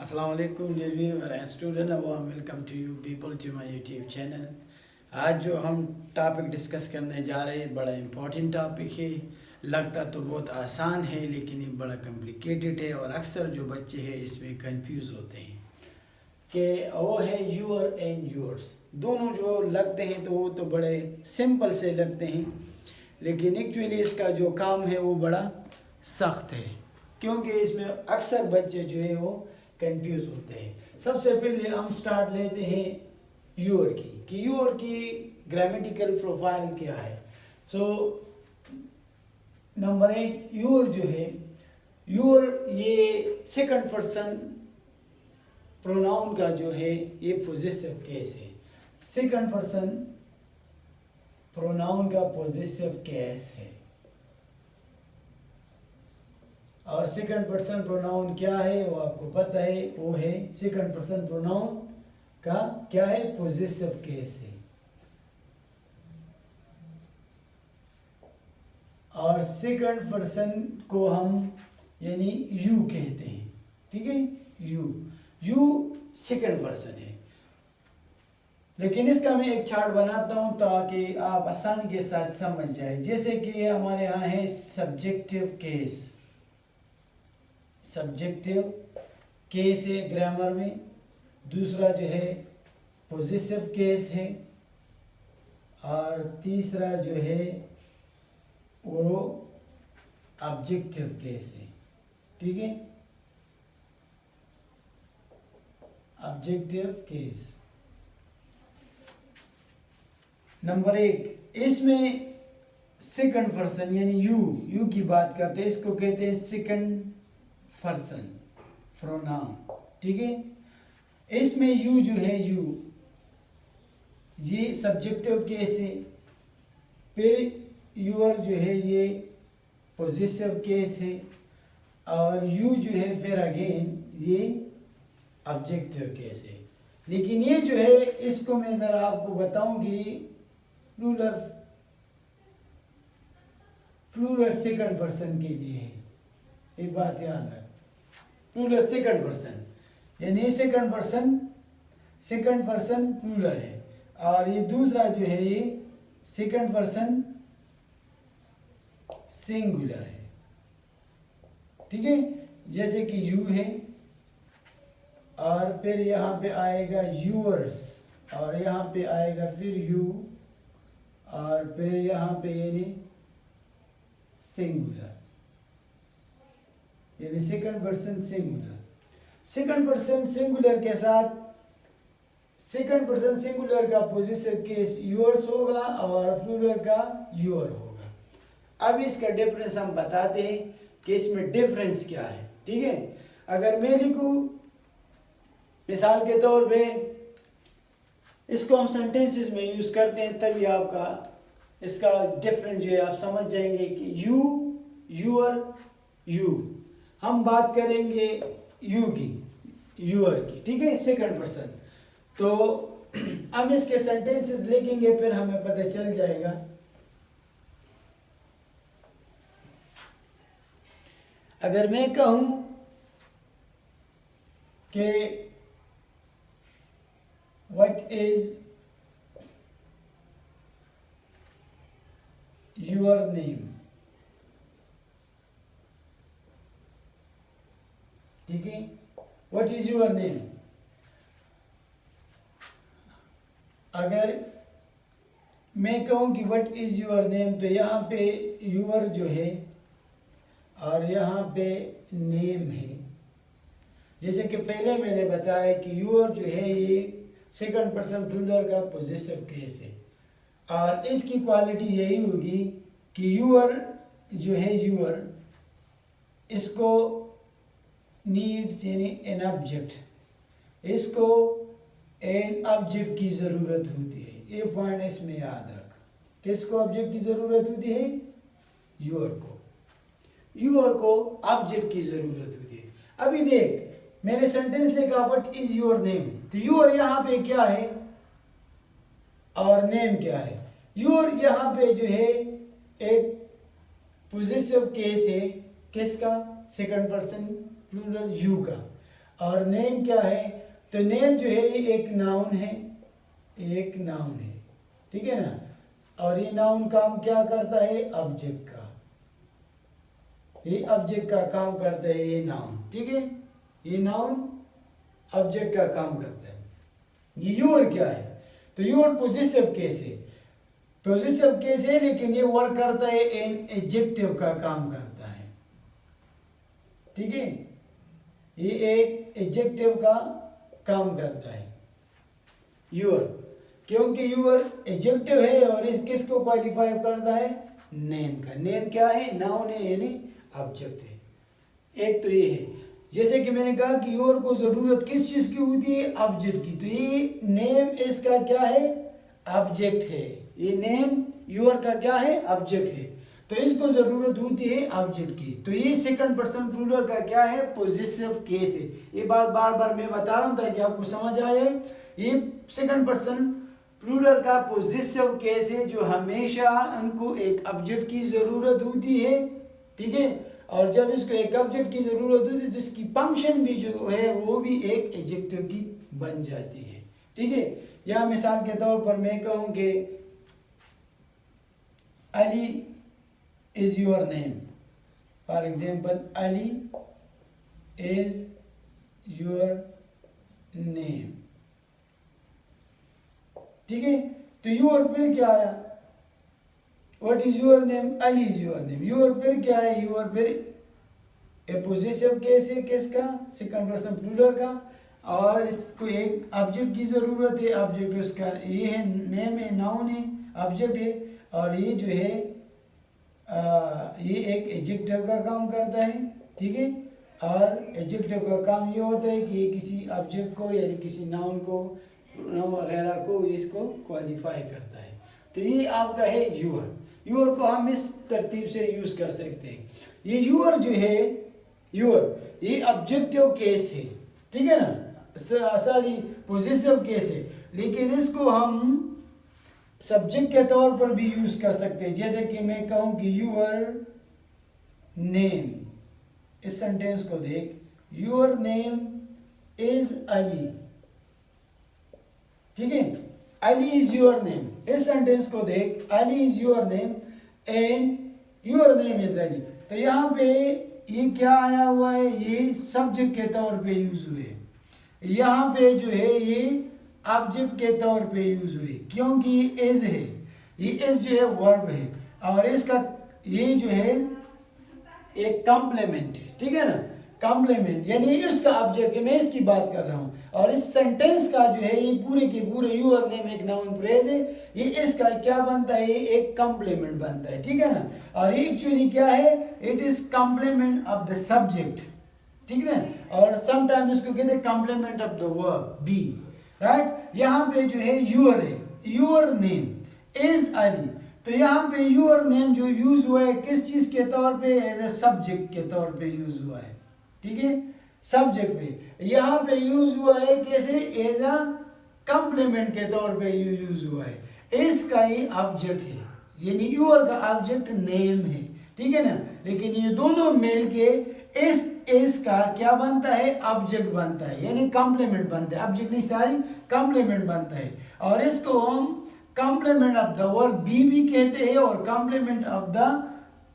अस्सलाम वालेकुम dear viewer and student welcome to you people to my YouTube channel. आज जो हम टॉपिक डिस्कस करने जा रहे हैं बड़ा इम्पोर्टेंट टॉपिक है। लगता तो बहुत आसान है लेकिन ये बड़ा कॉम्प्लिकेटेड है और अक्सर जो बच्चे हैं इसमें कंफ्यूज होते हैं कि वो है यूअर एंड यूअर्स। दोनों जो लगते हैं तो वो तो बड़े सिंपल से लगते हैं लेकिन एक्चुअली इसका जो काम है वो बड़ा सख्त है क्योंकि इसमें अक्सर बच्चे जो है वो कंफ्यूज होते हैं। सबसे पहले हम स्टार्ट लेते हैं यूअर की कि यूअर की ग्रामेटिकल प्रोफाइल क्या है। सो नंबर 1 यूअर जो है, यूअर ये सेकंड पर्सन प्रोनाउन का जो है ये पॉजेसिव केस है। सेकंड पर्सन प्रोनाउन का पॉजेसिव केस है और सेकंड पर्सन प्रोनाउन क्या है वो आपको पता है, वो है सेकंड पर्सन प्रोनाउन का क्या है, पॉजेसिव केस है। और सेकंड पर्सन को हम यानी यू कहते हैं, ठीक है। यू सेकंड पर्सन है लेकिन इसका मैं एक चार्ट बनाता हूं ताकि आप आसानी के साथ समझ जाए। जैसे कि हमारे यहाँ है सब्जेक्टिव केस, सब्जेक्टिव केस है ग्रामर में। दूसरा जो है पॉजेसिव केस है और तीसरा जो है वो ऑब्जेक्टिव केस है, ठीक है। ऑब्जेक्टिव केस नंबर 1, इसमें सेकंड पर्सन यानी यू की बात करते हैं, इसको कहते हैं सेकंड पर्सन प्रोनाउन, ठीक है। इसमें यू जो है ये सब्जेक्टिव केस है, फिर यूअर जो है ये पॉजेसिव केस है और यू जो है फिर अगेन ये ऑब्जेक्टिव केस है। लेकिन ये जो है इसको मैं जरा आपको बताऊं कि प्लूरल सेकंड पर्सन के लिए है। एक बात याद रख, प्लूरल सेकंड पर्सन यानी सेकंड पर्सन प्लूरल है और ये दूसरा जो है ये सेकंड पर्सन सिंगुलर है, ठीक है। जैसे कि यू है और फिर यहाँ पे आएगा यूअर्स और यहाँ पे आएगा फिर यू और फिर यहाँ पे यानी सिंगुलर यानी second person singular. Second person singular के साथ सेकंड पर्सन सिंगुलर का पॉजेसिव केस यूअर्स होगा और प्लूरल का यूअर होगा। अब इसका डिफरेंस हम बताते हैं कि इसमें डिफरेंस क्या है, ठीक है। अगर मैं लिखूं मिसाल के तौर पे, इसको हम सेंटेंसेस में यूज करते हैं तभी आपका इसका डिफरेंस जो है आप समझ जाएंगे कि यू यूअर यू। हम बात करेंगे यू की, यूअर की, ठीक है, सेकंड पर्सन। तो हम इसके सेंटेंसेस लिखेंगे फिर हमें पता चल जाएगा। अगर मैं कहूं कि व्हाट इज योर नेम, ठीक है, व्हाट इज योर नेम। अगर मैं कहूं कि व्हाट इज योर नेम तो यहाँ पे यूअर जो है और यहाँ पे नेम है। जैसे कि पहले मैंने बताया कि यूअर जो है ये सेकंड पर्सन प्लूरल का पॉजेसिव केस है और इसकी क्वालिटी यही होगी कि यूअर जो है यूअर इसको नीड्स यानी एन ऑब्जेक्ट, इसको एन ऑब्जेक्ट की ज़रूरत होती है। ये पॉइंट इसमें याद रख, किसको ऑब्जेक्ट की ज़रूरत होती है, यूअर को ऑब्जेक्ट की ज़रूरत होती है। अभी देख मैंने सेंटेंस लिखा व्हाट इज योर नेम, तो यूअर यहाँ पे क्या है और नेम क्या है। यूअर यहाँ पे जो है एक पॉजेसिव केस है, किसका, सेकंड पर्सन प्लूरल यू का। और नेम क्या है, तो नेम जो है ये एक नाउन है, एक नाउन है, ठीक है ना। और ये नाउन काम क्या करता है, ऑब्जेक्ट का, ये ऑब्जेक्ट का काम करता है ये नाउन, ठीक है। ये नाउन ऑब्जेक्ट का काम करता है। ये यूर क्या है, तो यूर पोजेसिव केस है, पोजेसिव केस है, लेकिन ये वर्क करता है एन एडजेक्टिव का काम करता है, ठीक है। ये एक एडजेक्टिव का काम करता है यूर, क्योंकि यूर एडजेक्टिव है और इस किसको क्वालिफाई करता है, नेम का। नेम क्या है, नाउन है यानी ऑब्जेक्ट है। एक तो ये है, जैसे कि मैंने कहा कि यूर को जरूरत किस चीज की होती है, ऑब्जेक्ट की, तो ये नेम इसका क्या है, ऑब्जेक्ट है। ये नेम यूर का क्या है, ऑब्जेक्ट है, तो इसको जरूरत होती है ऑब्जेक्ट की। तो ये सेकंड पर्सन प्लूरल का क्या है, पोजेसिव केस है। ये बात बार बार मैं बता रहा हूं ताकि आपको समझ आए। ये सेकंड पर्सन प्लूरल का पोजेसिव केस है, जो हमेशा उनको एक ऑब्जेक्ट की जरूरत होती है, ठीक है। और जब इसको एक ऑब्जेक्ट की जरूरत होती है तो इसकी फंक्शन भी जो है वो भी एक एडजेक्टिव की बन जाती है, ठीक है। यहाँ मिसाल के तौर पर मैं कहूँ कि Ali is your name, for example Ali is your name, ठीक है। तो योर फिर क्या आया, what is your name, Ali is your name. Your फिर क्या है, योर फिर ए पोजेसिव केस है, किसका, सेकंड पर्सन प्लूरल का, और इसको एक ऑब्जेक्ट की जरूरत है, ऑब्जेक्ट उसका ये है, नेम है, नाउन है, ऑब्जेक्ट है, और ये जो है ये एक एडजेक्टिव का काम करता है, ठीक है। और एडजेक्टिव का काम ये होता है कि ये किसी ऑब्जेक्ट को यानी किसी नाउन को, नाउन वगैरह को इसको क्वालिफाई करता है। तो ये आपका है यूर। यूर को हम इस तरतीब से यूज कर सकते हैं। ये यूर जो है, यूर ये ऑब्जेक्टिव केस है, ठीक है ना, सॉरी पोजेसिव केस है, लेकिन इसको हम सब्जेक्ट के तौर पर भी यूज कर सकते हैं। जैसे कि मैं कहूं कि यूर नेम, इस सेंटेंस को देख, यूर नेम इज अली, ठीक है, अली इज योर नेम। इस सेंटेंस को देख, Ali is your name and your name is Ali. तो यहाँ पे ये क्या आया हुआ है, ये सब्जेक्ट के तौर पे यूज हुए, यहाँ पे जो है ये ऑब्जेक्ट के तौर पे यूज हुए, क्योंकि ये इज है, ये इज जो है वर्ब है, और इसका ये जो है एक कॉम्प्लीमेंट है, ठीक है ना, कॉम्प्लीमेंट यानी उसका ऑब्जेक्ट है, मैं इसकी बात कर रहा हूँ। और इस सेंटेंस का जो है ये पूरे के पूरे यूर नेम एक नाउन फ्रेज है, ये इसका क्या बनता है, ये एक कॉम्प्लीमेंट बनता है, ठीक है ना। और ये एक्चुअली क्या है, it is complement of the subject, ठीक है ना। और समटाइम इसको कहते हैं complement of the verb be, right. यहाँ पे जो है यूर है, यूर नेम इज अली, तो यहाँ पे यूर नेम जो यूज हुआ है किस चीज के तौर पे, एज ए सब्जेक्ट के तौर पे यूज हुआ है, ठीक है, सब्जेक्ट पे। यहाँ पे यूज हुआ है कैसे, एज अ कॉम्प्लीमेंट के तौर पे यूज हुआ है। इसका ही ऑब्जेक्ट है, यानी यूर का ऑब्जेक्ट नेम है, ठीक है ना। लेकिन ये दोनों मिल के इस का क्या बनता है, ऑब्जेक्ट बनता है, यानी कॉम्प्लीमेंट बनता है, ऑब्जेक्ट नहीं सारी कॉम्प्लीमेंट बनता है। और इसको हम complement of the verb be भी कहते हैं, और complement of the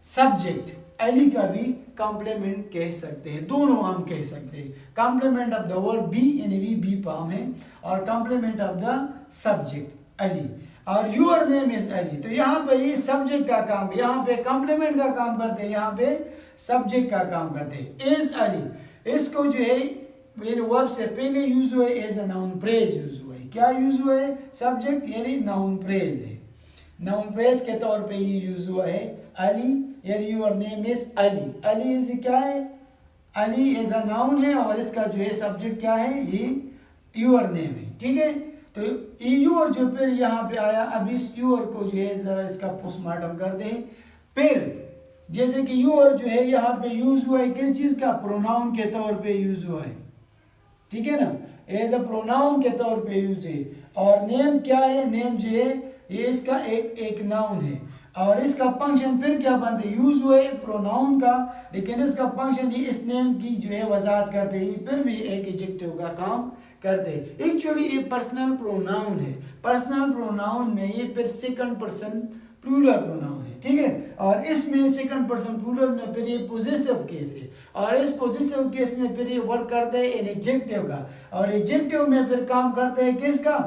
subject Ali का भी कॉम्प्लीमेंट कह सकते हैं, दोनों हम कह सकते हैं। Complement of the verb be यानी बी फॉर्म है, और complement of the subject Ali, और योर नेम इज अली। तो यहाँ पे ये सब्जेक्ट का काम, यहाँ पे कॉम्प्लीमेंट का काम करते हैं, यहाँ पे सब्जेक्ट का काम करते हैं। इज अली, इसको जो है मेरे वर्ब से पहले यूज हुआ है, as a noun phrase use हुआ है। क्या यूज हुआ है, सब्जेक्ट यानी नाउन फ्रेज है, नाउन फ्रेज के तौर पे ये यूज हुआ है। अली यानी your name is Ali, Ali is क्या है, अली एज अ नाउन है, और इसका जो है सब्जेक्ट क्या है, ये योर नेम है, ठीक है। तो ये योर जो फिर यहाँ पे आया, अब इस योर को जो है जरा इसका पोस्टमार्टम करते हैं। फिर जैसे कि योर जो है यहाँ पे यूज हुआ है किस चीज का, प्रोनाउन के तौर पे यूज हुआ है, ठीक है ना, एज अ प्रोनाउन के तौर पे यूज है। और नेम क्या है, नेम जो है ये इसका एक नाउन है, और इसका फंक्शन फिर क्या बनता है, यूज हुए प्रोनाउन का, लेकिन इसका फंक्शन ये इस नेम की जो है वजाहत करते हैं, फिर भी एक एडजेक्टिव का काम करते हैं। एक्चुअली ये पर्सनल प्रोनाउन है, पर्सनल प्रोनाउन में ये फिर सेकंड पर्सन प्लूरल प्रोनाउन है, ठीक है। और इसमें सेकंड पर्सन प्लूरल में फिर ये पोजेसिव केस है, और इस पोजेसिव केस में फिर ये वर्क करते हैं इन एडजेक्टिव का, और एडजेक्टिव में फिर काम करते हैं किसका,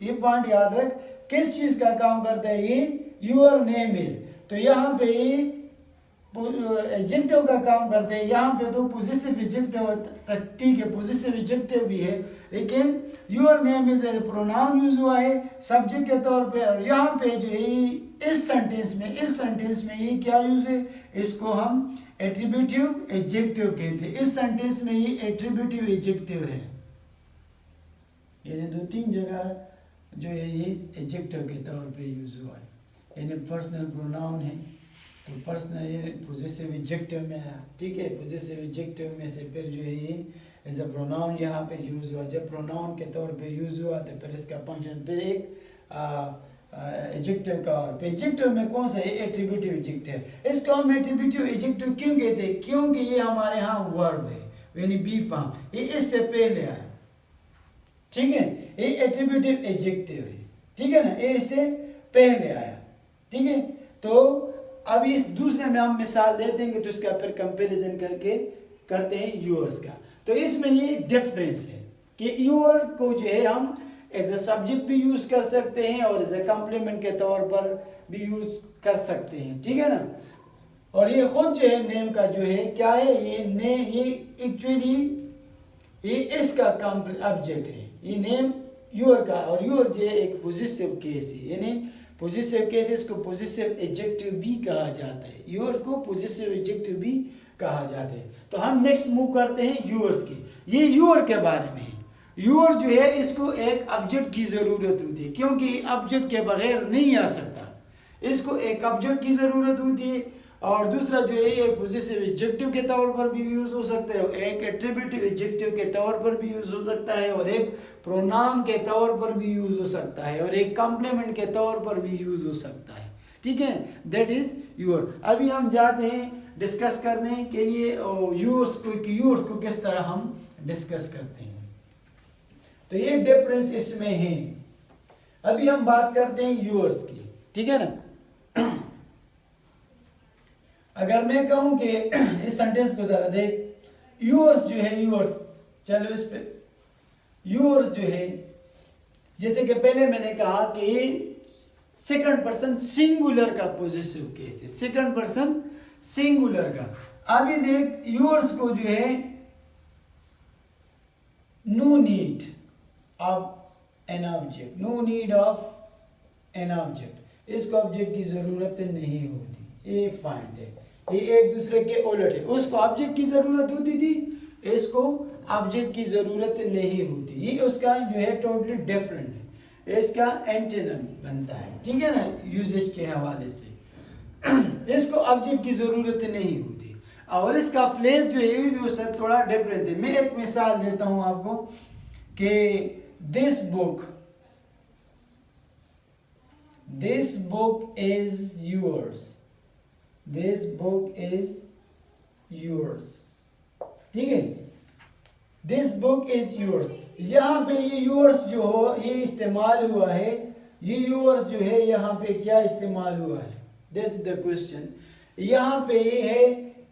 ये पॉइंट याद रख, किस चीज का काम करता है ये, योर नेम इज। तो यहाँ पे एडजेक्टिव का काम करते हैं, यहाँ पे तो पोजेसिव एडजेक्टिव, ठीक है पोजेसिव एडजेक्टिव भी है, लेकिन your name is as pronoun use हुआ है सब्जेक्ट के तौर पे। और यहाँ पे जो है इस सेंटेंस में ये क्या यूज है, इसको हम एट्रीब्यूटिव एडजेक्टिव कहते हैं। इस सेंटेंस में ये एट्रीब्यूटिव एडजेक्टिव है, यानी 2-3 जगह जो है ये एडजेक्टिव के तौर पे यूज हुआ है। यानी पर्सनल प्रोनाउन है तो पर्सनल ये पोजेसिव एडजेक्टिव में है, ठीक है। पोजेसिव एडजेक्टिव में से फिर जो है ये एज अ प्रोनाउन यहाँ पे यूज हुआ, जब प्रोनाउन के तौर पे यूज हुआ तो फिर इसका फंक्शन फिर एक एडजेक्टिव का, और एडजेक्टिव में कौन सा है, एट्रीब्यूटिव एडजेक्टिव। इसको हम एट्रीब्यूटिव एडजेक्टिव क्यों कहते हैं, क्योंकि ये हमारे यहाँ वर्ब है, यानी बी फॉर्म, ये इससे पहले आया, ठीक है। ये एट्रीब्यूटिव एडजेक्टिव है, ठीक है ना, ये इससे पहले आया, ठीक है। तो अब इस दूसरे में हम मिसाल दे देंगे तो इसका फिर कंपैरिजन करके करते हैं यूअर्स का। तो इसमें ये डिफरेंस है कि यूअर को जो है हम एज ए सब्जेक्ट भी यूज कर सकते हैं और एज ए कॉम्प्लीमेंट के तौर पर भी यूज कर सकते हैं, ठीक है ना। और ये खुद जो है नेम का जो है क्या है, ये एक्चुअली ये इसका ऑब्जेक्ट है, ये नेम यूअर का, और यूअर जो है एक पोजेसिव केस है, यानी पोजेसिव केस, इसको पोजेसिव एडजेक्टिव भी कहा जाता है, यूअर को पोजेसिव एडजेक्टिव भी कहा जाता है। तो हम नेक्स्ट मूव करते हैं यूअर्स की, ये यूअर के बारे में है। यूअर जो है इसको एक ऑब्जेक्ट की जरूरत होती है, क्योंकि ऑब्जेक्ट के बगैर नहीं आ सकता, इसको एक ऑब्जेक्ट की जरूरत होती है। और दूसरा जो है ये पोजेसिव एडजेक्टिव के तौर पर भी यूज हो सकता है, एक एट्रीब्यूटिव एडजेक्टिव के तौर पर भी यूज हो सकता है, और एक प्रोनाउन के तौर पर भी यूज हो सकता है, और एक कॉम्प्लीमेंट के तौर पर भी यूज हो सकता है, ठीक है। That is your. अभी हम जाते हैं डिस्कस करने के लिए यूअर्स को किस तरह हम डिस्कस करते हैं। तो ये डिफरेंस इसमें है। अभी हम बात करते हैं यूअर्स की, ठीक है ना। अगर मैं कहूं कि इस सेंटेंस को जरा देख, यूअर्स जो है, यूअर्स, चलो इस पे यूअर्स जो है, जैसे कि पहले मैंने कहा कि सेकंड पर्सन सिंगुलर का पॉजिटिव केस है, सेकंड पर्सन सिंगुलर का। अभी देख यूअर्स को जो है no need of an object, no need of an object, इसको ऑब्जेक्ट की जरूरत नहीं होती, ये फाइंड है, ये एक दूसरे के उलट है। उसको ऑब्जेक्ट की जरूरत होती थी, इसको ऑब्जेक्ट की जरूरत नहीं होती, ये उसका जो है टोटली डिफरेंट है, इसका एंटीनम बनता है, ठीक है ना, यूजेज के हवाले से। इसको ऑब्जेक्ट की जरूरत नहीं होती, और इसका फ्लेज जो है भी उससे थोड़ा डिफरेंट है। मैं एक मिसाल देता हूं आपको कि this book is yours, this book is yours, ठीक है, दिस बुक इज योर्स। यहाँ पे ये योर्स जो हो ये इस्तेमाल हुआ है, ये योर्स जो है यहाँ पे क्या इस्तेमाल हुआ है, दैट्स द क्वेश्चन। यहाँ पे ये है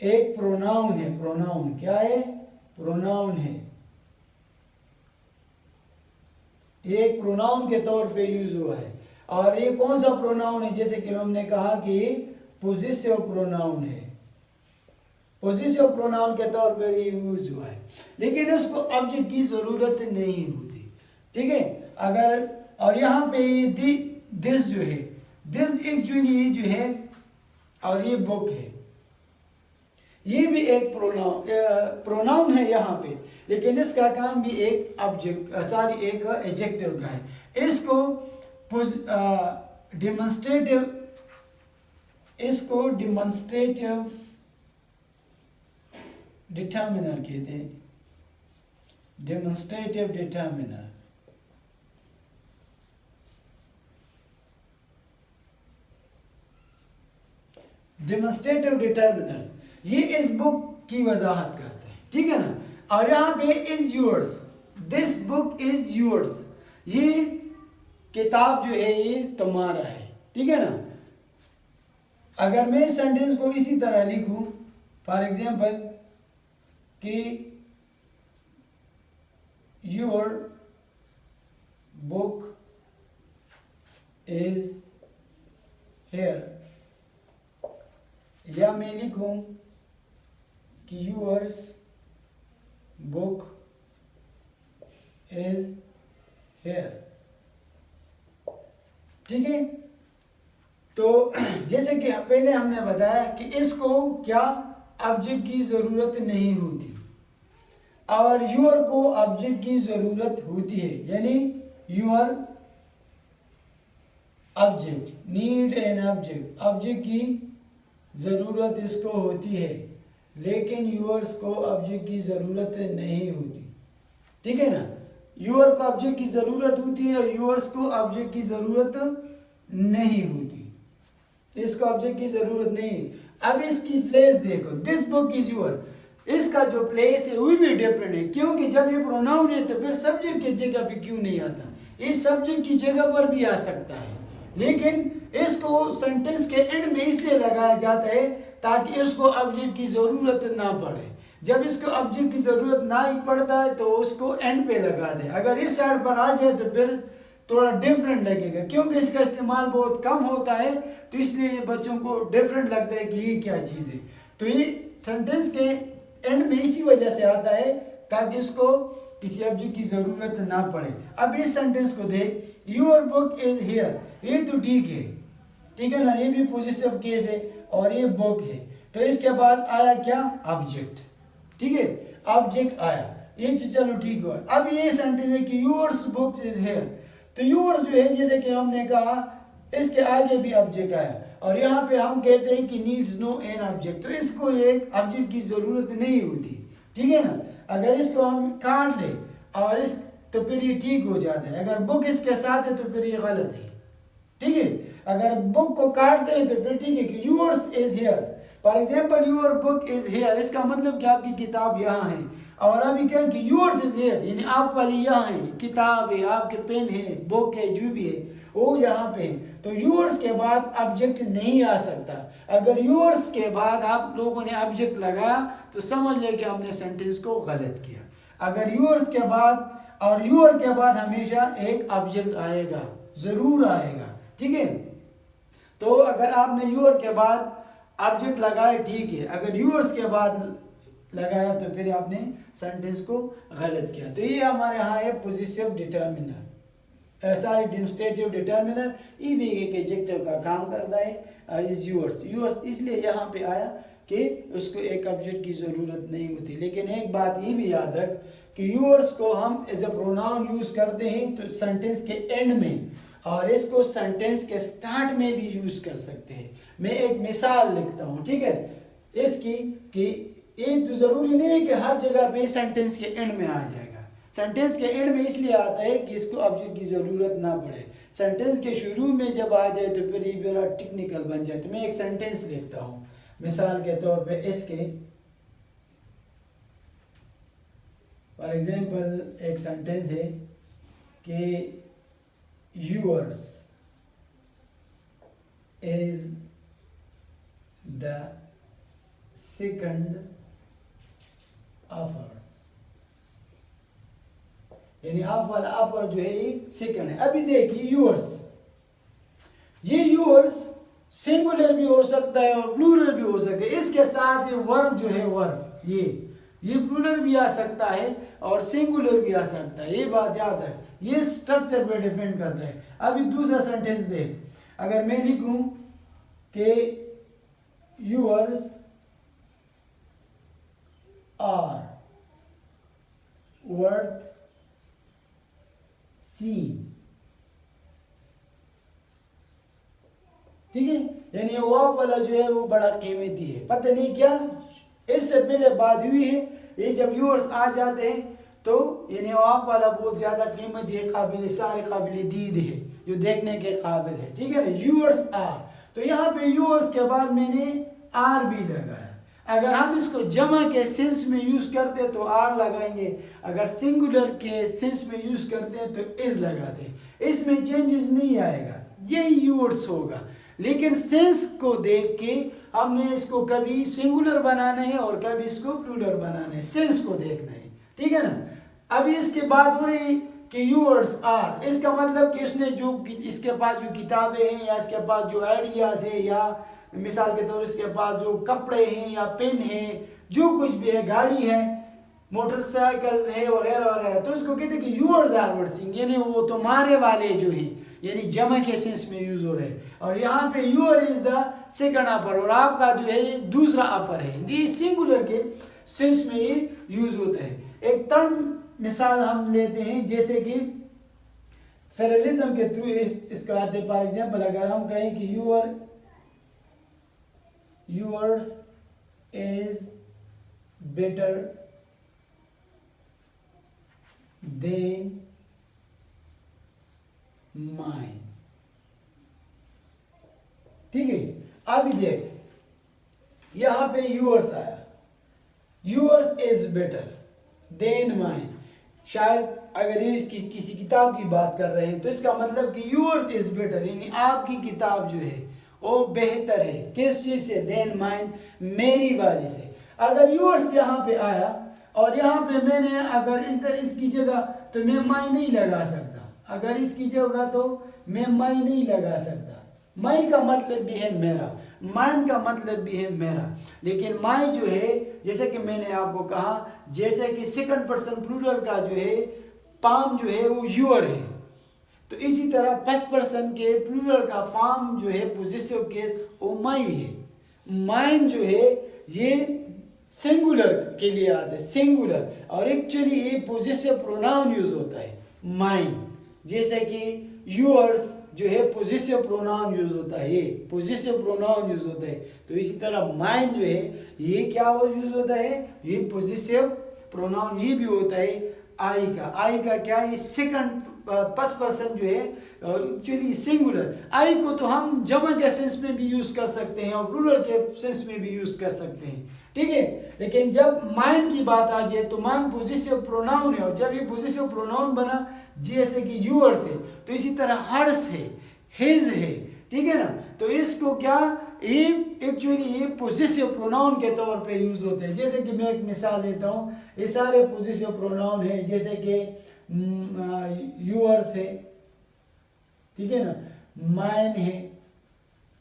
एक प्रोनाउन है, प्रोनाउन क्या है, प्रोनाउन है, ये एक प्रोनाउन के तौर पे यूज हुआ है। और ये कौन सा प्रोनाउन है, जैसे कि हमने कहा कि पोजेसिव प्रोनाउन है, पोजेसिव प्रोनाउन के तौर पर ये यूज हुआ है, लेकिन उसको ऑब्जेक्ट की जरूरत नहीं होती, ठीक है। अगर और यहाँ पे दिस जो है, दिस एक्चुअली जो है, और ये बुक है, ये भी एक प्रोनाउन है यहाँ पे, लेकिन इसका काम भी एक ऑब्जेक्ट एक एडजेक्टिव का है। इसको डिमॉन्स्ट्रेटिव डिटर्मिनर कहते हैं, डेमोन्स्ट्रेटिव डिटर्मिनर। डेमोन्स्ट्रेटिव डिटर्मिनर्स, ये इस बुक की वजाहत करते हैं, ठीक है ना। और यहाँ पे is yours, this book is yours, ये किताब जो है ये तुम्हारा है, ठीक है ना। अगर मैं सेंटेंस को इसी तरह लिखूं, फॉर एग्जाम्पल कि योर बुक इज हेयर, या मैं लिखूं कि योर्स बुक इज हेयर, ठीक है। तो जैसे कि पहले हमने बताया कि इसको क्या ऑब्जेक्ट की ज़रूरत नहीं होती, और यूर को ऑब्जेक्ट की ज़रूरत होती है, यानी your object need an object, object की ज़रूरत इसको होती है, लेकिन यूर्स को ऑब्जेक्ट की ज़रूरत नहीं होती, ठीक है ना। यूर को ऑब्जेक्ट की ज़रूरत होती है और यूर्स को ऑब्जेक्ट की ज़रूरत नहीं होती, इसको ऑब्जेक्ट की ज़रूरत नहीं। अब इसकी प्लेस देखो, दिस बुक इज यूर, इसका जो प्लेस है वो भी डिफरेंट है, क्योंकि जब ये प्रोनाउन है तो फिर सब्जेक्ट की जगह पे क्यों नहीं आता, इस सब्जेक्ट की जगह पर भी आ सकता है, लेकिन इसको सेंटेंस के एंड में इसलिए लगाया जाता है ताकि इसको ऑब्जेक्ट की ज़रूरत ना पड़े। जब इसको ऑब्जेक्ट की ज़रूरत ना ही पड़ता है तो उसको एंड पे लगा दे, अगर इस साइड पर आ जाए तो फिर थोड़ा डिफरेंट लगेगा, क्योंकि इसका इस्तेमाल बहुत कम होता है, तो इसलिए बच्चों को डिफरेंट लगता है कि ये क्या चीज़ है। तो ये सेंटेंस के एंड में इसी वजह से आता है ताकि इसको किसी ऑब्जेक्ट की ज़रूरत ना पड़े। अब इस सेंटेंस को देख, योर बुक इज हियर, ये तो ठीक है ना, ये भी पॉजिटिव केस है और ये बुक है, तो इसके बाद आया क्या, ऑब्जेक्ट, ठीक है, ऑब्जेक्ट आया, ये चलो ठीक हुआ। अब ये सेंटेंस है कि योर्स बुक इज हियर, तो योर्स जो है जैसे कि हमने कहा इसके आगे भी ऑब्जेक्ट आया, और यहाँ पे हम कहते हैं कि नीड्स नो एन ऑब्जेक्ट, तो इसको एक ऑब्जेक्ट की ज़रूरत नहीं होती, ठीक है ना। अगर इसको हम काट ले और इस तो फिर ये ठीक हो जाता है, अगर बुक इसके साथ है तो फिर ये गलत है, ठीक है। अगर बुक को काटते हैं तो फिर ठीक है कि yours is here, for example your book is here, इसका मतलब कि आपकी किताब यहाँ है, और अभी क्या है कि योर्स इज हियर, यानी आप वाली यहाँ है, किताब है, आपके पेन है, बुक है, जो भी है वो यहाँ पे है, तो योर्स के बाद ऑब्जेक्ट नहीं आ सकता। अगर योर्स के बाद आप लोगों ने ऑब्जेक्ट लगाया तो समझ ले कि हमने सेंटेंस को गलत किया। अगर योर्स के बाद और योर के बाद हमेशा एक ऑब्जेक्ट आएगा, जरूर आएगा, ठीक है। तो अगर आपने योर के बाद ऑब्जेक्ट लगाया ठीक है, अगर योर्स के बाद लगाया तो फिर आपने सेंटेंस को गलत किया। तो ये हमारे यहाँ है पोजिटिव डिटर्मिनर, सारी डेमोन्स्ट्रेटिव डिटर्मिनर, ये भी एक एडजेक्टिव का काम करता है। इज योर्स, योर्स इसलिए यहाँ पे आया कि उसको एक ऑब्जेक्ट की ज़रूरत नहीं होती। लेकिन एक बात ये भी याद रख कि योर्स को हम एज अ प्रोनाउन यूज़ करते हैं तो सेंटेंस के एंड में, और इसको सेंटेंस के स्टार्ट में भी यूज़ कर सकते हैं। मैं एक मिसाल लिखता हूँ, ठीक है, इसकी कि ये तो ज़रूरी नहीं है कि हर जगह पे सेंटेंस के एंड में आ जाएगा। सेंटेंस के एंड में इसलिए आता है कि इसको ऑब्जेक्ट की ज़रूरत ना पड़े। सेंटेंस के शुरू में जब आ जाए तो फिर ये बड़ा टेक्निकल बन जाए। तो मैं एक सेंटेंस लिखता हूँ मिसाल के तौर पे, इसके फॉर एग्जाम्पल एक सेंटेंस है कि yours is the second offer, यानी आप वाला ऑफर जो है ये सेकंड है। अभी देखिए yours, ये yours सिंगुलर भी हो सकता है और प्लूरल भी हो सकता है। इसके साथ ये वर्ब जो है वर्ब, ये प्लूरल भी आ सकता है और सिंगुलर भी आ सकता है, ये बात याद है। ये स्ट्रक्चर पे डिपेंड करता है। अभी दूसरा सेंटेंस देख, अगर मैं लिखूं कि yours are worth C, ठीक है, यानी वो वाला जो है वो बड़ा कीमती है। पता नहीं क्या इससे पहले बात हुई है, ये जब yours आ जाते हैं तो यानी आप वाला बहुत ज़्यादा कीमती है, काबिल सारे काबिल दीद है, जो देखने के काबिल है, ठीक है ना। yours are, तो यहाँ पे yours के बाद मैंने आर भी लगाया। अगर हम इसको जमा के सेंस में यूज करते तो आर लगाएंगे, अगर सिंगुलर के सेंस में यूज करते हैं तो इज लगाते, इसमें चेंजेस नहीं आएगा, ये यूर्स होगा। लेकिन सेंस को देख के हमने इसको कभी सिंगुलर बनाना है और कभी इसको प्लूरल बनाना है, सेंस को देखना है, ठीक है ना। अभी इसके बाद हो रही कि यूर्स आर, इसका मतलब कि उसने जो इसके पास जो किताबें हैं या इसके पास जो आइडियाज है या मिसाल के तौर इसके पास जो कपड़े हैं या पेन है, जो कुछ भी है, गाड़ी है, मोटरसाइकिल्स है वगैरह वगैरह, तो इसको कहते हैं कि यूर्स आर वर्ड्स, यानी वो तुम्हारे वाले जो है, यानी जमा के सेंस में यूज हो रहे हैं। और यहाँ पे यूर इज द सेकंड अपर, और आपका जो है ये दूसरा अपर है, ये सिंगुलर के सेंस में ये यूज होता है। एक टर्म मिसाल हम लेते हैं, जैसे कि फेडरलिज्म के थ्रू इसको आते, फॉर एग्जाम्पल अगर हम कहें कि yours is better than mine, ठीक है। अभी देख यहां पे yours आया, yours is better than mine, शायद अगर ये किसी किताब की बात कर रहे हैं तो इसका मतलब कि yours is better, यानी आपकी किताब जो है वो बेहतर है, किस चीज से, देन माइन, मेरी वाली से। अगर यूर्स यहाँ पे आया और यहाँ पे मैंने अगर इसकी जगह तो मैं माई नहीं लगा सकता, अगर इसकी जगह तो मैं माई नहीं लगा सकता। माई का मतलब भी है मेरा, माइन का मतलब भी है मेरा, लेकिन माई जो है जैसे कि मैंने आपको कहा, जैसे कि सेकंड पर्सन प्लूरल का जो है पाम जो है वो यूर है, तो इसी तरह फर्स्ट पर्सन के प्लूरल का फॉर्म जो है पोजेसिव केस वो माई है। माइन जो है ये सिंगुलर के लिए आता है, सिंगुलर, और एक्चुअली ये पोजेसिव प्रोनाउन यूज होता है माइन, जैसे कि यूअर्स जो है पोजेसिव प्रोनाउन यूज होता है, ये पोजेसिव प्रोनाउन यूज होता है। तो इसी तरह माइन जो है ये क्या यूज होता है, ये पोजेसिव प्रोनाउन ये भी होता है आई का क्या है, सेकंड फर्स्ट पर्सन जो है एक्चुअली सिंगुलर। आई को तो हम जमा के सेंस में भी यूज कर सकते हैं और प्लूरल के सेंस में भी यूज कर सकते हैं, ठीक है। लेकिन जब माइन की बात आ जाए तो माइन पोजेसिव प्रोनाउन है, और जब ये पोजेसिव प्रोनाउन बना जैसे कि यूअर्स है, तो इसी तरह हर्स है, हिज है, ठीक है ना। तो इसको क्या, ये एक्चुअली ये पोजेसिव प्रोनाउन के तौर पे यूज होते हैं। जैसे कि मैं एक मिसाल देता हूँ, ये सारे पोजेसिव प्रोनाउन है, जैसे कि यूअर्स है, ठीक है ना, माइन है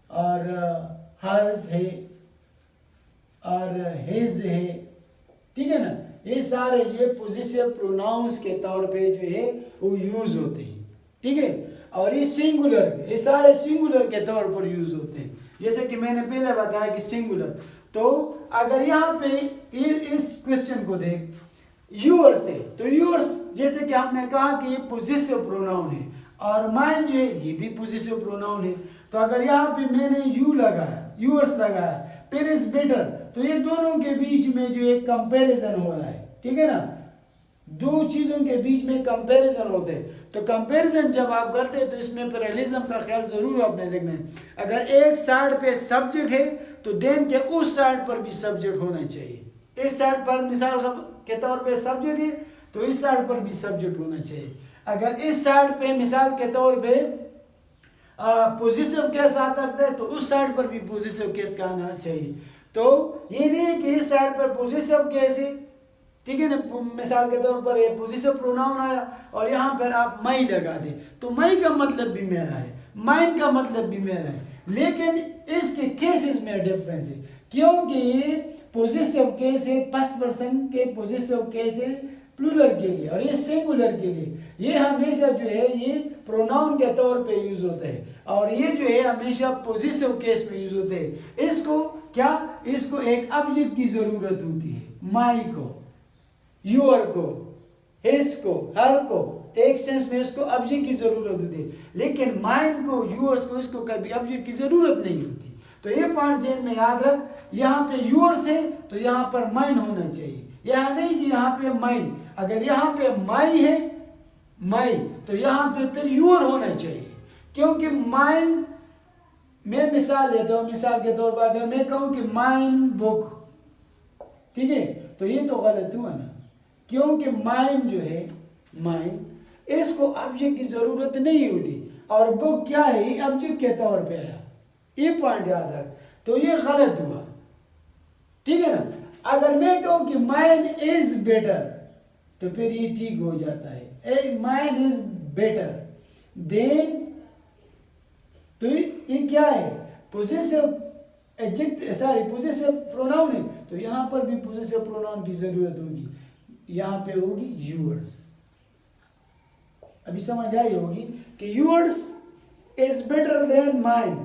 और हर्स है और हिज है, ठीक है ना। ये सारे ये पोजेसिव प्रोनाउंस के तौर पे जो है वो यूज होते हैं, ठीक है। और ये सिंगुलर, ये सारे सिंगुलर के तौर पर यूज होते हैं, जैसे कि मैंने पहले बताया कि सिंगुलर। तो अगर यहाँ पे इस क्वेश्चन को देख, यूअर्स है, तो यूअर्स जैसे कि हमने कहा कि ये पोजेसिव प्रोनाउन है, और माइन जो है ये भी पोजेसिव प्रोनाउन है। तो अगर यहाँ पे मैंने यू लगाया, यूअर्स लगाया, फिर इज बेटर, तो ये दोनों के बीच में जो एक कंपैरिजन हो रहा है, ठीक है ना, दो चीजों के बीच में कंपैरिजन होते हैं। तो कंपैरिजन जब आप करते हैं तो इसमें पैरेललिज्म का ख्याल जरूर आपने रखना है। अगर एक साइड पे सब्जेक्ट है तो देन के उस साइड पर भी सब्जेक्ट होना चाहिए, इस साइड पर मिसाल के तौर पे सब्जेक्ट है तो इस साइड पर भी सब्जेक्ट होना चाहिए। अगर इस साइड पे मिसाल के तौर पे पोजेसिव केस आ सकता है तो उस साइड पर भी पोजेसिव केस का आना चाहिए। तो ये नहीं है कि इस साइड पर पोजेसिव केस है, ठीक है ना, मिसाल के तौर पर ये पोजेसिव प्रोनाउन आया और यहाँ पर आप माई लगा दे, तो माई का मतलब भी मेरा है, माइन का मतलब भी मेरा है, लेकिन इसके केसेस में डिफरेंस है, क्योंकि ये पोजेसिव केस है फर्स्ट पर्सन के पोजेसिव केस है प्लूरल के लिए, और ये सिंगुलर के लिए ये हमेशा जो है ये प्रोनाउन के तौर पे यूज होते हैं, और ये जो है हमेशा पोजेसिव केस में यूज होते हैं। इसको क्या, इसको एक ऑब्जेक्ट की जरूरत होती है, माई को, यूअर को, हिज को, हर को, एक सेंस में इसको ऑब्जेक्ट की जरूरत होती है, लेकिन माइन को, यूअर्स को, इसको कभी ऑब्जेक्ट की जरूरत नहीं होती। तो ये पॉइंट जेन में याद रख, यहाँ पे यूअर्स है तो यहाँ पर माइन होना चाहिए, यहाँ नहीं कि यहाँ पे माइन। अगर यहाँ पे माई है, माई, तो यहाँ पे फिर यूअर होना चाहिए, क्योंकि माइन मैं मिसाल देता हूँ, मिसाल के तौर पर अगर मैं कहूँ कि माइन बुक, ठीक है, तो ये तो गलत हुआ ना, क्योंकि माइन जो है, माइन इसको ऑब्जेक्ट की जरूरत नहीं होती, और बुक क्या है, ये ऑब्जेक्ट के तौर पे आया, ये पॉइंट याद रख, तो ये गलत हुआ, ठीक है ना। अगर मैं कहूँ कि माइन इज बेटर, तो फिर ये ठीक हो जाता है, माइन इज बेटर देन, तो ये क्या है, possessive adjective, sorry possessive pronoun है, तो यहाँ पर भी पोजेसिव प्रोनाउन की जरूरत होगी, यहाँ पे होगी यूअर्स। अभी समझ आई होगी कि yours is better than mine,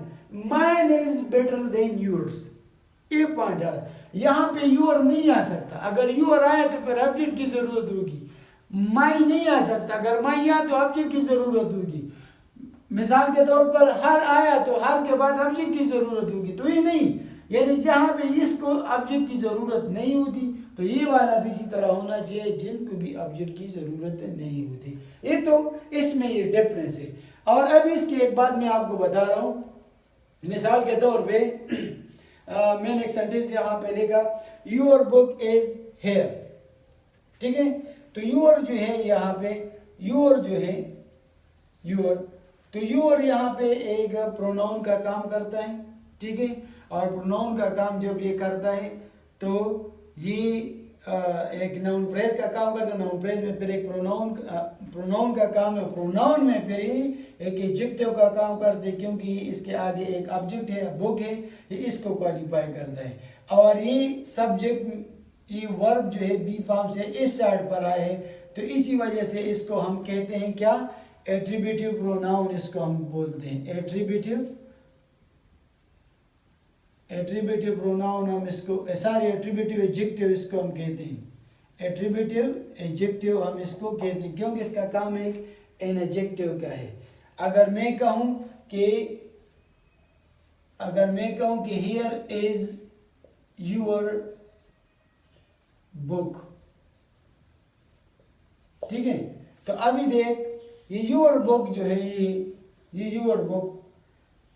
mine is better than yours, ये पॉइंट है। यहाँ पे यूअर नहीं आ सकता, अगर यूअर आया तो फिर ऑब्जेक्ट की जरूरत होगी, माई नहीं आ सकता, अगर माई आया तो ऑब्जेक्ट की जरूरत होगी। मिसाल के तौर पर हर आया तो हर के बाद ऑब्जेक्ट की जरूरत होगी, तो ये नहीं, यानी जहाँ पे इसको ऑब्जेक्ट की जरूरत नहीं होती तो ये वाला भी इसी तरह होना चाहिए, जिनको भी ऑब्जेक्ट की जरूरत नहीं होती। ये तो इसमें ये डिफरेंस है। और अब इसके एक बात मैं आपको बता रहा हूँ, मिसाल के तौर पे मैंने एक सेंटेंस यहाँ पे लिखा, योर बुक इज हेयर, ठीक है, तो योर जो है यहाँ पे, योर जो है योर, तो योर यहाँ पे एक प्रोनाउन का काम करता है, ठीक है, और प्रोनाउन का काम जब ये करता है तो ये एक नाउन फ्रेज का काम करता है, नाउन फ्रेज में फिर एक प्रोनाउन का काम है, प्रोनाउन में फिर एक एडजेक्टिव का काम करते हैं, क्योंकि इसके आगे एक ऑब्जेक्ट है, बुक है, ये इसको क्वालिफाई करता है। और ये सब्जेक्ट, ये वर्ब जो है बी फॉर्म से इस साइड पर आए है, तो इसी वजह से इसको हम कहते हैं क्या, एट्रीब्यूटिव प्रोनाउन इसको हम बोलते हैं, एट्रीब्यूटिव प्रोनाउन हम इसको, सारे एट्रीब्यूटिव एडजेक्टिव इसको हम कहते हैं, एट्रीब्यूटिव एडजेक्टिव हम इसको कहते हैं, क्योंकि इसका काम एक एन एडजेक्टिव का है। अगर मैं कहूँ कि हियर इज योर बुक, ठीक है, तो अभी देख ये योर बुक जो है, ये योर बुक,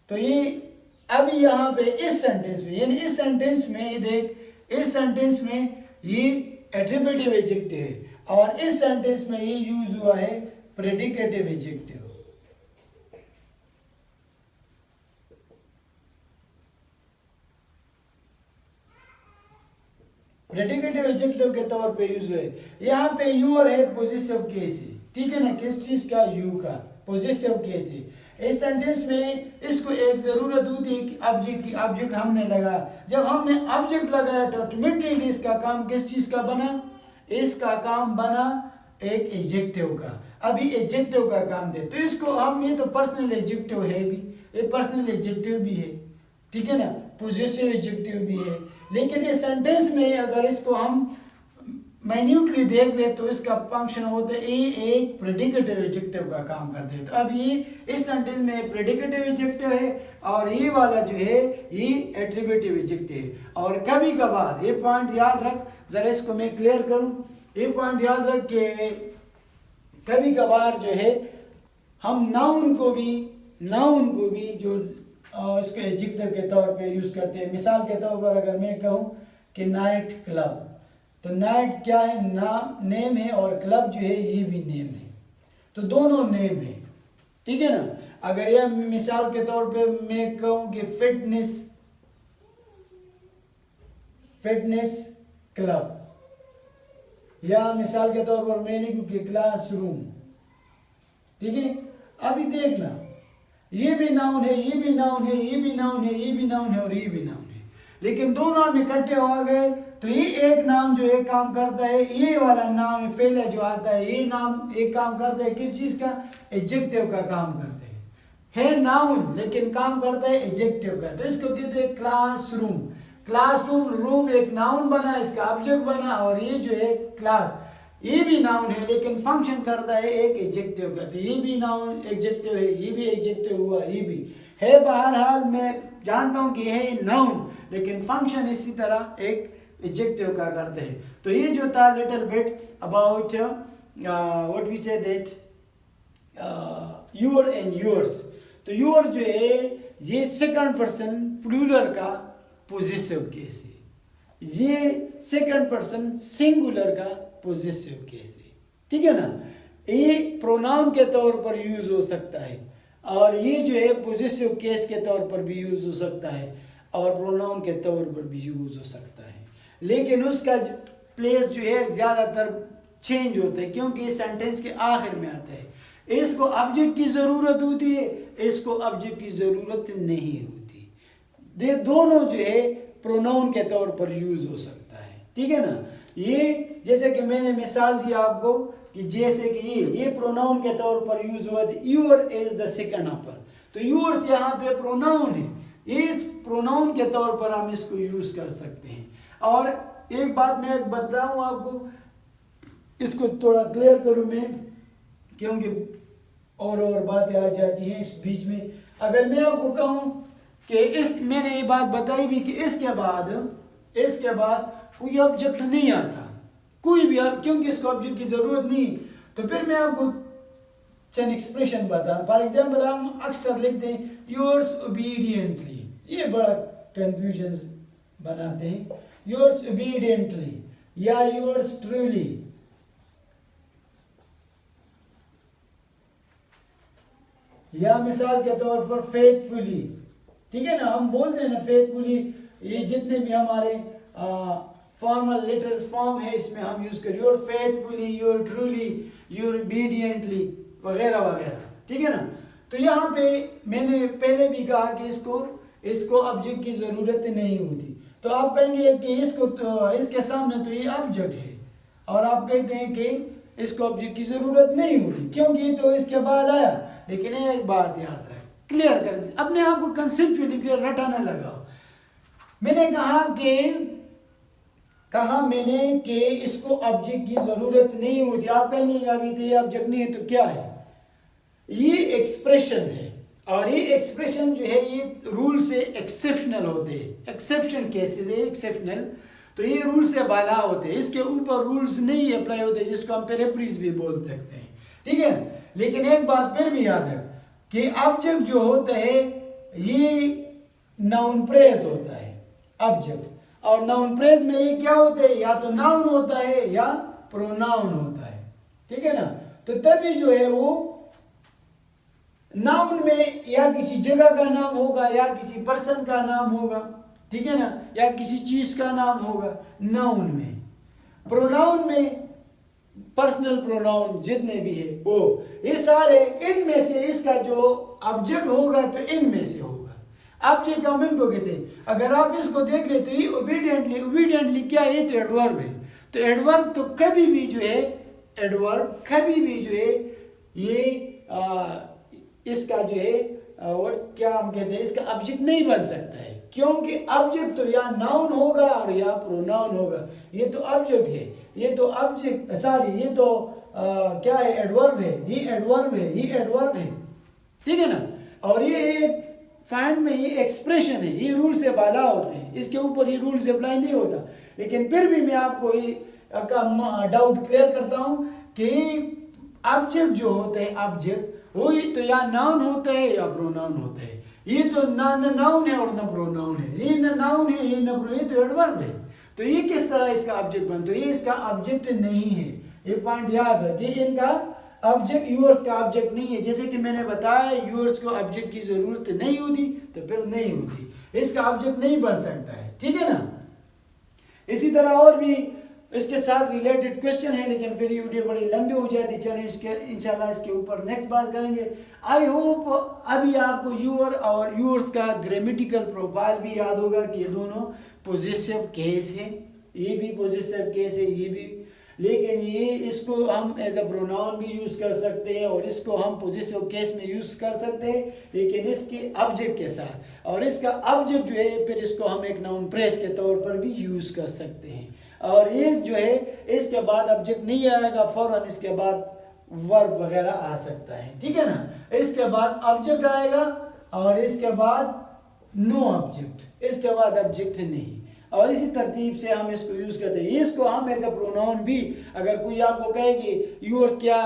तो ये अभी यहाँ पे इस सेंटेंस में, यानी इस सेंटेंस में ये देख, इस सेंटेंस में ये एट्रीब्यूटिव एडजेक्टिव है, और इस सेंटेंस में ये यूज हुआ है प्रेडिकेटिव एडजेक्टिव। प्रेडिकेटिव एडजेक्टिव के तौर पे यूज है। यहाँ पे यूर है, पोजेसिव केस है, ठीक है ना, किस चीज का, यू का, पोजेसिव केस है। इस सेंटेंस में इसको एक जरूरत होती है कि ऑब्जेक्ट की, ऑब्जेक्ट हमने लगा, जब हमने ऑब्जेक्ट लगाया तो ऑटोमेटिकली इसका काम किस चीज का बना, इसका काम बना एक एडजेक्टिव का। अभी एडजेक्टिव का काम दे तो इसको हम, ये तो पर्सनल एडजेक्टिव है भी, ये पर्सनल एडजेक्टिव भी है, ठीक है ना, पोजेसिव एडजेक्टिव भी है, लेकिन इस सेंटेंस में अगर इसको हम माइन्यूटली देख ले तो इसका फंक्शन होता है, ये एक प्रेडिकेटिव एडजेक्टिव का काम करते हैं। तो अब ये इस सेंटेंस में प्रेडिकेटिव एडजेक्टिव है, और ये वाला जो है ये एट्रीब्यूटिव एडजेक्टिव है। और कभी कभार ये पॉइंट याद रख, जरा इसको मैं क्लियर करूं, ये पॉइंट याद रख के कभी कभार जो है हम नाउन को भी जो इसको एडजेक्टिव के तौर पे यूज करते हैं। मिसाल के तौर पर अगर मैं कहूँ कि नाइट क्लब, तो नाइट क्या है, नेम है, और क्लब जो है ये भी नेम है, तो दोनों नेम है, ठीक है ना। अगर यह मिसाल के तौर पे मैं कहूँ कि फिटनेस क्लब, या मिसाल के तौर पर मैं लिखूँ कि क्लासरूम, ठीक है। अभी देखना, ये भी नाउन है, ये भी नाउन है, ये भी नाउन है, ये भी नाउन है, और ये भी नाउन है, लेकिन दो नाम इकट्ठे हो गए तो ये एक नाम जो एक काम करता है, ये वाला नाम पहले जो आता है, ये नाम एक काम करता है किस चीज का, एडजेक्टिव का काम करते है नाउन, लेकिन काम करता है एडजेक्टिव का। तो इसको कहते हैं क्लासरूम। क्लासरूम, रूम एक नाउन बना, इसका ऑब्जेक्ट बना, और ये जो है क्लास, ये भी नाउन है लेकिन फंक्शन करता है एक एडजेक्टिव का। तो ये भी नाउन एडजेक्टिव है, ये भी एडजेक्टिव हुआ, ये भी है। बहरहाल मैं जानता हूँ कि है नाउन, लेकिन फंक्शन इसी तरह एक एडजेक्टिव का करते हैं। तो ये जो था little bit about what we say that your and yours. तो योर जो है ये सेकंड पर्सन प्लूरल का पॉजेसिव केस है, ये सेकंड पर्सन सिंगुलर का पॉजेसिव केस है, ठीक है ना। ये प्रोनाउन के तौर पर यूज हो सकता है और ये जो है पॉजेसिव केस के तौर पर भी यूज हो सकता है और प्रोनाउन के तौर पर भी यूज हो सकता है, लेकिन उसका प्लेस जो है ज़्यादातर चेंज होता है क्योंकि इस सेंटेंस के आखिर में आता है। इसको ऑब्जेक्ट की ज़रूरत होती है, इसको ऑब्जेक्ट की ज़रूरत नहीं होती। ये दोनों जो है प्रोनाउन के तौर पर यूज हो सकता है, ठीक है ना। ये जैसे कि मैंने मिसाल दिया आपको कि जैसे कि ये प्रोनाउन के तौर पर यूज हुआ था, यूर इज द सेकंड अपर, तो यूर्स यहाँ पे प्रोनाउन है, इस प्रोनाउन के तौर पर हम इसको यूज कर सकते हैं। और एक बात मैं बताऊं आपको, इसको थोड़ा क्लियर करूं मैं क्योंकि और बातें आ जाती हैं इस बीच में। अगर मैं आपको कहूं कि मैंने ये बात बताई भी कि इसके बाद कोई ऑब्जेक्ट नहीं आता, कोई भी, क्योंकि इसको ऑब्जेक्ट की जरूरत नहीं, तो फिर मैं आपको चंद एक्सप्रेशन बताऊं। फॉर एग्जाम्पल हम अक्सर लिखते हैं योर्स ओबीडियंटली, ये बड़ा कंफ्यूजन बनाते हैं, योर्स ओबीडियंटली या योर्स ट्रूली, या मिसाल के तौर पर फेथफुली, ठीक है ना। हम बोलते हैं ना फेथफुली, ये जितने भी हमारे फॉर्मल लेटर्स फॉर्म है इसमें हम यूज करें your faithfully, your truly, your obediently वगैरह वगैरह, ठीक है ना। तो यहाँ पे मैंने पहले भी कहा कि इसको ऑब्जेक्ट की जरूरत नहीं होती, तो आप कहेंगे कि इसको तो इसके सामने तो ये ऑब्जेक्ट है और आप कहते हैं कि इसको ऑब्जेक्ट की जरूरत नहीं होती क्योंकि तो इसके बाद आया। लेकिन एक बात याद रखें, क्लियर कर, अपने आप को कंसेप्चुअली क्लियर रटाने लगाओ। मैंने कहा कि इसको ऑब्जेक्ट की जरूरत नहीं होती। आप कहेंगे अभी तो ये ऑब्जेक्ट नहीं है तो क्या है, ये एक्सप्रेशन है और ये एक्सप्रेशन जो है ये रूल से एक्सेप्शनल होते हैं, एक्सेप्शन केसेस है एक्सेप्शनल, तो ये रूल से बाला होते हैं, इसके ऊपर रूल्स नहीं अप्लाई होते जिसको हम पेरेफ्रीज भी बोल सकते हैं, ठीक है। लेकिन एक बात फिर भी याद है कि ऑब्जेक्ट जो होता है ये नाउन फ्रेज होता है ऑब्जेक्ट, और नाउन फ्रेज में ये क्या होता है, या तो नाउन होता है या प्रोनाउन होता है, ठीक है ना। तो तभी जो है वो नाउन में या किसी जगह का नाम होगा या किसी पर्सन का नाम होगा, ठीक है ना, या किसी चीज का नाम होगा नाउन में। प्रोनाउन में पर्सनल प्रोनाउन जितने भी है वो ये सारे इनमें से इसका जो ऑब्जेक्ट होगा तो इनमें से होगा। ऑब्जेक्ट हम इनको कहते हैं। अगर आप इसको देख ले तो ये ओबीडियंटली क्या है, तो एडवर्ब है। तो एडवर्ब तो कभी भी जो है ये इसका जो है और क्या हम कहते हैं इसका ऑब्जेक्ट नहीं बन सकता है क्योंकि ऑब्जेक्ट तो या नाउन होगा और या प्रोनाउन होगा। ये तो ऑब्जेक्ट है, ये तो ऑब्जेक्ट सॉरी ये तो क्या है, एडवर्ब है, ये एडवर्ब है, ठीक है ना। और ये फैंड में ये एक्सप्रेशन है, ये रूल से बाला होते हैं, इसके ऊपर ये रूल से अप्लाई नहीं होता। लेकिन फिर भी मैं आपको ये डाउट क्लियर करता हूं कि ऑब्जेक्ट जो होते हैं ऑब्जेक्ट वो तो या नाउन होता है या प्रोनाउन होता है। ये तो ना नाउन है और ना प्रोनाउन है, ये ना नाउन है ये ना प्रोनाउन, ये तो एडवर्ब है। तो ये किस तरह इसका ऑब्जेक्ट बनता है, ये इसका ऑब्जेक्ट नहीं है। ये पॉइंट याद है कि इनका ऑब्जेक्ट यूअर्स का ऑब्जेक्ट नहीं है। जैसे कि मैंने बताया यूअर्स को ऑब्जेक्ट की जरूरत नहीं होती तो फिर नहीं होती, इसका ऑब्जेक्ट नहीं बन सकता है, ठीक है ना। इसी तरह और भी इसके साथ रिलेटेड क्वेश्चन है लेकिन फिर ये वीडियो बड़ी लंबी हो जाती, चलें इसके इंशाल्लाह इसके ऊपर नेक्स्ट बात करेंगे। आई होप अभी आपको यूअर और यूअर्स का ग्रामेटिकल प्रोफाइल भी याद होगा कि ये दोनों पॉजेसिव केस है, ये भी पॉजेसिव केस है ये भी, लेकिन ये इसको हम एज अ प्रोनाउन भी यूज़ कर सकते हैं और इसको हम पॉजेसिव केस में यूज़ कर सकते हैं लेकिन इसके ऑब्जेक्ट के साथ, और इसका ऑब्जेक्ट जो है फिर इसको हम एक नाउन फ्रेज के तौर पर भी यूज़ कर सकते हैं। और ये जो है इसके बाद ऑब्जेक्ट नहीं आएगा, फौरन इसके बाद वर्ब वगैरह आ सकता है, ठीक है ना। इसके बाद ऑब्जेक्ट आएगा और इसके बाद नो ऑब्जेक्ट, इसके बाद ऑब्जेक्ट नहीं, और इसी तरतीब से हम इसको यूज करते हैं। इसको हम एज अ प्रोनाउन भी, अगर कोई आपको कहे कि यूअर्स क्या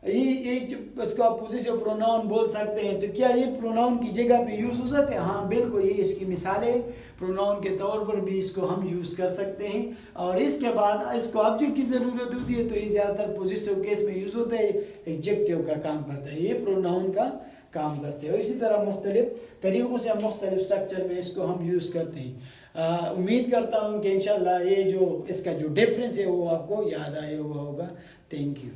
इसको आप पोजेसिव प्रोनाउन बोल सकते हैं। तो क्या ये प्रोनाउन की जगह पे यूज़ हो सकते हैं? हाँ बिल्कुल, ये इसकी मिसाल है। प्रोनाउन के तौर पर भी इसको हम यूज़ कर सकते हैं। और इसके बाद इसको ऑब्जेक्ट की ज़रूरत होती है, तो ये ज़्यादातर पोजेसिव केस में यूज़ होता है, एडजेक्टिव का काम करता है, ये प्रोनाउन का काम करते हैं। और इसी तरह मुख्तलिफ तरीक़ों से मुख्तलिफ स्ट्रक्चर में इसको हम यूज़ करते हैं। उम्मीद करता हूँ कि इंशाल्लाह ये जो इसका जो डिफरेंस है वो आपको याद आया हुआ होगा। Thank you.